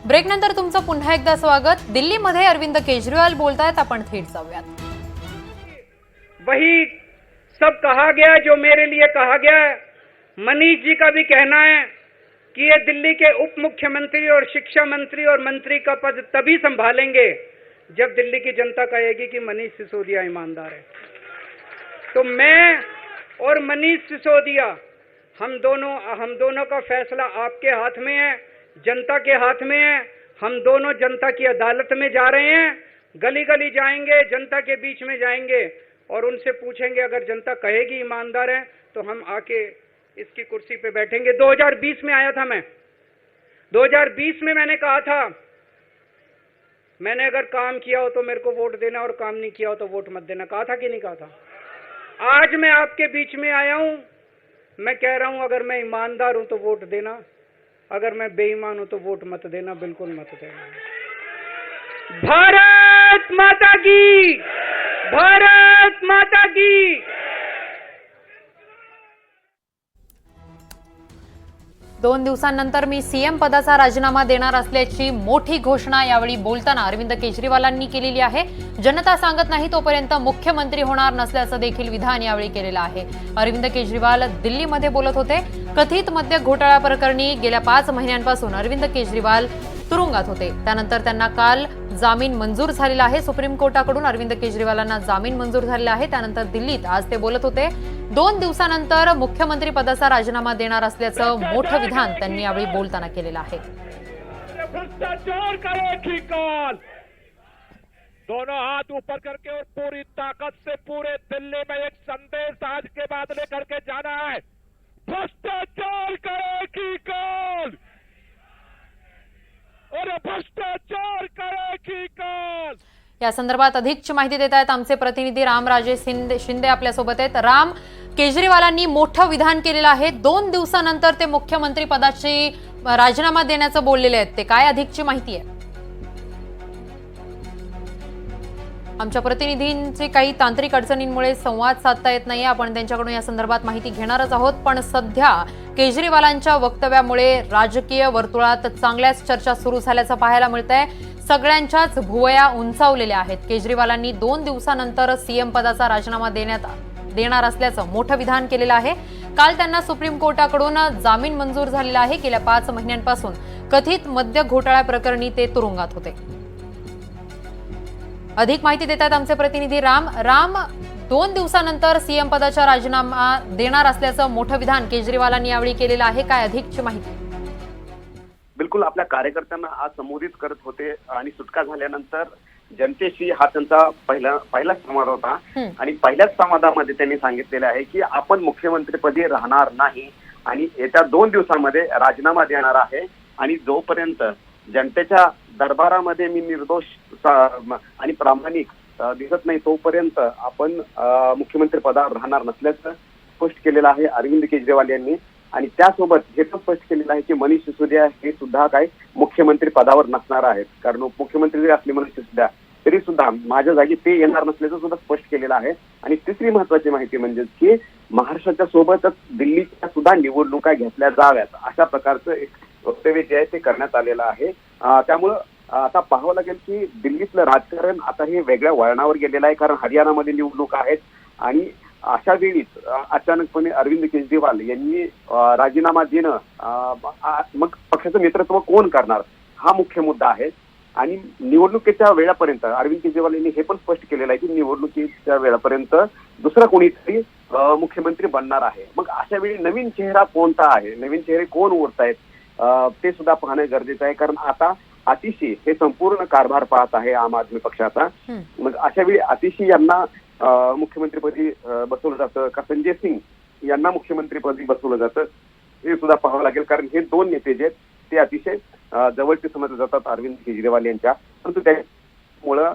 ब्रेकनंतर तुमचं पुन्हा एकदा स्वागत। दिल्लीमध्ये अरविंद केजरीवाल बोलतायत, आपण थेट जाऊयात। वही सब कहा गया जो मेरे लिए कहा गया है। मनीष जी का भी कहना है कि ये दिल्ली के उप मुख्यमंत्री और शिक्षा मंत्री और मंत्री का पद तभी संभालेंगे जब दिल्ली की जनता कहेगी कि मनीष सिसोदिया ईमानदार है। तो मैं और मनीष सिसोदिया हम दोनों का फैसला आपके हाथ में है, जनता के हाथ में है। हम दोनों जनता की अदालत में जा रहे हैं, गली गली जाएंगे, जनता के बीच में जाएंगे और उनसे पूछेंगे, अगर जनता कहेगी ईमानदार है तो हम आके इसकी कुर्सी पे बैठेंगे। 2020 में आया था मैं, 2020 में मैंने कहा था, मैंने अगर काम किया हो तो मेरे को वोट देना और काम नहीं किया हो तो वोट मत देना। कहा था कि नहीं कहा था? आज मैं आपके बीच में आया हूं, मैं कह रहा हूं अगर मैं ईमानदार हूं तो वोट देना, अगर मैं बेईमान हूं तो वोट मत देना, बिल्कुल मत देना। भारत माता की, भारत माता की। 2 दिवसांनंतर मी सीएम पदाचा राजीनामा देणार असल्याची मोठी घोषणा यावेळी बोलताना अरविंद केजरीवालांनी केलेली आहे। जनता सांगत नाही तोपर्यंत मुख्यमंत्री होणार नसल्याचं देखील विधान यावेळी केलेलं आहे। अरविंद केजरीवाल दिल्लीमध्ये बोलत होते। कथित मद्य घोटाळा प्रकरणी गेल्या 5 महिन्यांपासून अरविंद केजरीवाल तुरुंगात होते। त्यानंतर त्यांना काल जामीन मंजूर झालेला आहे। सुप्रीम कोर्टाकडून अरविंद केजरीवालांना जामीन मंजूर झालेला आहे। त्यानंतर दिल्लीत आज ते बोलत होते। 2 दिवसांनंतर मुख्यमंत्री पदाचा राजीनामा देणार असल्याचं मोठं विधान त्यांनी यावेळी बोलताना केलेलं आहे। भ्रष्टाचार का एक ही काल, दोनों हाथ ऊपर करके और पूरी ताकत से पूरे दिल्ली में एक संदेश आज के बाद लेकर के जाना है। भ्रष्टाचार का एक ही काल और भ्रष्टाचार का एक ही काल। या संदर्भात अधिकची माहिती देत आहेत आमचे प्रतिनिधी रामराजे शिंदे आपल्या सोबत आहेत। राम, केजरीवालांनी मोठं विधान केलेलं आहे। 2 दिवसांनंतर ते मुख्यमंत्री पदाची राजीनामा देण्याचं बोललेले आहेत, ते काय अधिकची माहिती आहे? आमच्या प्रतिनिधींचे काही तांत्रिक अडचणींमुळे संवाद साधता येत नाही, आपण त्यांच्याकडून या संदर्भात माहिती घेणारच आहोत। पण सध्या केजरीवालांच्या वक्तव्यामुळे राजकीय वर्तुळात चांगल्याच चर्चा सुरू झाल्याचं पाहायला मिळतंय। सगळ्यांच्याच भुवया उंचावलेल्या आहेत। केजरीवालांनी 2 दिवसांनंतर सीएम पदाचा राजीनामा देणार असल्याचं मोठं विधान केलेलं आहे। काल त्यांना सुप्रीम कोर्टाकडून जामीन मंजूर झालेला आहे। गेल्या 5 महिन्यांपासून कथित मद्य घोटाळा प्रकरणी ते तुरुंगात होते। अधिक माहिती देतात आमचे प्रतिनिधी राम, 2 दिवसांनंतर सीएम पदाचा राजीनामा देणार असल्याचं मोठं विधान केजरीवालांनी यावेळी केलेलं आहे, काय अधिकची माहिती? बिलकुल, आपल्या कार्यकर्त्यांना आज संबोधित करत होते आणि सुटका झाल्यानंतर जनतेशी हा त्यांचा पहिला संवाद होता आणि पहिल्याच संवादामध्ये त्यांनी सांगितलेले आहे की आपण मुख्यमंत्रीपदी राहणार नाही आणि येत्या 2 दिवसांमध्ये राजीनामा देणार आहे आणि जोपर्यंत जनतेच्या दरबारामध्ये मी निर्दोष आणि प्रामाणिक दिसत नाही तोपर्यंत आपण मुख्यमंत्री पदावर राहणार नसल्याचं स्पष्ट केलेलं आहे अरविंद केजरीवाल यांनी। आणि त्यासोबत हे पण स्पष्ट केलेलं आहे की मनीष सिसोदिया हे सुद्धा काय मुख्यमंत्री पदावर नसणार आहेत, कारण उपमुख्यमंत्री जरी असले मनीष सिसोदिया तरी सुद्धा माझ्या जागी ते येणार नसल्याचं सुद्धा स्पष्ट केलेलं आहे। आणि तिसरी महत्वाची माहिती म्हणजे की महाराष्ट्राच्या सोबतच दिल्लीच्या सुद्धा निवडणुका घेतल्या जाव्यात अशा प्रकारचं एक वक्तव्य जे आहे ते करण्यात आलेलं आहे। त्यामुळं आता पाहावं लागेल की दिल्लीतलं राजकारण आता हे वेगळ्या वळणावर गेलेलं आहे, कारण हरियाणामध्ये निवडणूक आहेत आणि अशा वेळीच अचानकपणे अरविंद केजरीवाल यांनी राजीनामा देणं, मग पक्षाचं नेतृत्व कोण करणार हा मुख्य मुद्दा आहे। आणि निवडणुकीच्या वेळापर्यंत अरविंद केजरीवाल यांनी हे पण स्पष्ट केलेलं आहे की निवडणुकीच्या वेळापर्यंत दुसरा कोणीतरी मुख्यमंत्री बनणार आहे। मग अशा वेळी नवीन चेहरा कोणता आहे, नवीन चेहरे कोण उरतायत ते सुद्धा पाहणं गरजेचं आहे, कारण आता आतिशी हे संपूर्ण कारभार पाहत आहे आम आदमी पक्षाचा। मग अशा वेळी आतिशी यांना मुख्यमंत्रीपदी बसवलं जातं का संजय सिंग यांना मुख्यमंत्रीपदी बसवलं जातं हे सुद्धा पाहावं लागेल, कारण हे 2 नेते जे आहेत ते अतिशय जवळचे समजले जातात अरविंद केजरीवाल यांच्या। परंतु त्यामुळं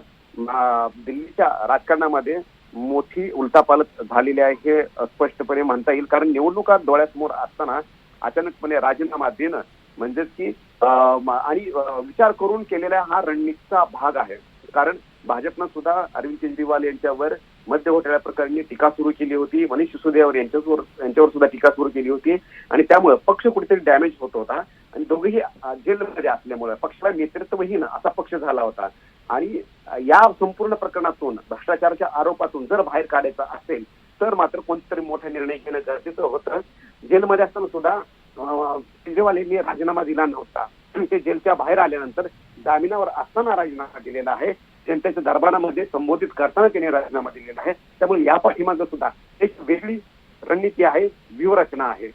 दिल्लीच्या राजकारणामध्ये मोठी उलटापालट झालेली आहे हे स्पष्टपणे म्हणता येईल, कारण निवडणुका डोळ्यासमोर असताना अचानकपणे राजीनामा देणं म्हणजेच की आणि विचार करून केलेला हा रणनीतीचा भाग आहे। कारण भाजपनं सुद्धा अरविंद केजरीवाल यांच्यावर मद्य घोटाळ्या प्रकरणी टीका सुरू केली होती, मनीष सिसोदियावर यांच्यावर सुद्धा टीका सुरू केली होती आणि त्यामुळे पक्ष कुठेतरी डॅमेज होत होता आणि दोघेही जेलमध्ये असल्यामुळे पक्षाला नेतृत्वहीन असा पक्ष झाला होता. आणि या संपूर्ण प्रकरणातून भ्रष्टाचाराच्या आरोपातून जर बाहेर काढायचं असेल तर मात्र कोणतरी मोठा निर्णय घेणं गरजेचं होतं. जेलमध्ये असताना सुद्धा केजरीवाल यांनी राजीनामा दिला नव्हता. ते जेलच्या बाहेर आल्यानंतर जामिनावर असताना राजीनामा दिलेला आहे. जनतेच्या दरबारामध्ये संबोधित करताना त्यांनी राजीनामा दिलेला आहे. त्यामुळे या पाठीमागे सुद्धा एक वेगळी रणनीती आहे, व्यूहरचना आहे.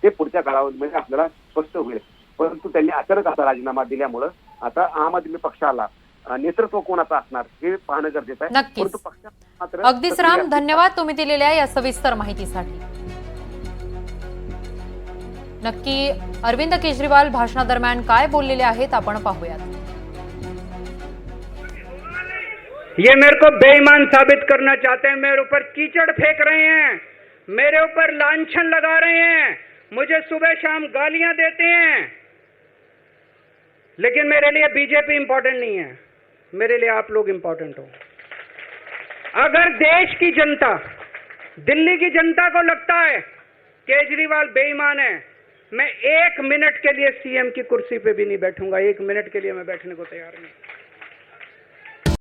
ते पुढच्या काळामध्ये आपल्याला स्पष्ट होईल. परंतु त्यांनी अचानक असा राजीनामा दिल्यामुळं आता आम आदमी पक्षाला नेतृत्व कोणाचं असणार हे पाहणं गरजेचं आहे. नक्कीच. परंतु पक्षात मात्र अगदीच राम, धन्यवाद तुम्ही दिलेल्या या सविस्तर माहितीसाठी. नक्की अरविंद केजरीवाल भाषणादरम्यान काय बोललेले आहेत आपण पाहूयात. ये मेरे को बेईमान साबित करना चाहते हैं, मेरे ऊपर कीचड़ फेंक रहे हैं, मेरे ऊपर लांछन लगा रहे हैं, मुझे सुबह शाम गालियां देते हैं. लेकिन मेरे लिए बीजेपी इंपॉर्टेंट नहीं है, मेरे लिए आप लोग इंपॉर्टेंट हो. अगर देश की जनता, दिल्ली की जनता को लगता है केजरीवाल बेईमान है, मैं 1 मिनट के लिए सीएम की कुर्सी पे भी नहीं बैठूंगा. 1 मिनट के लिए मैं बैठने को तैयार नहीं.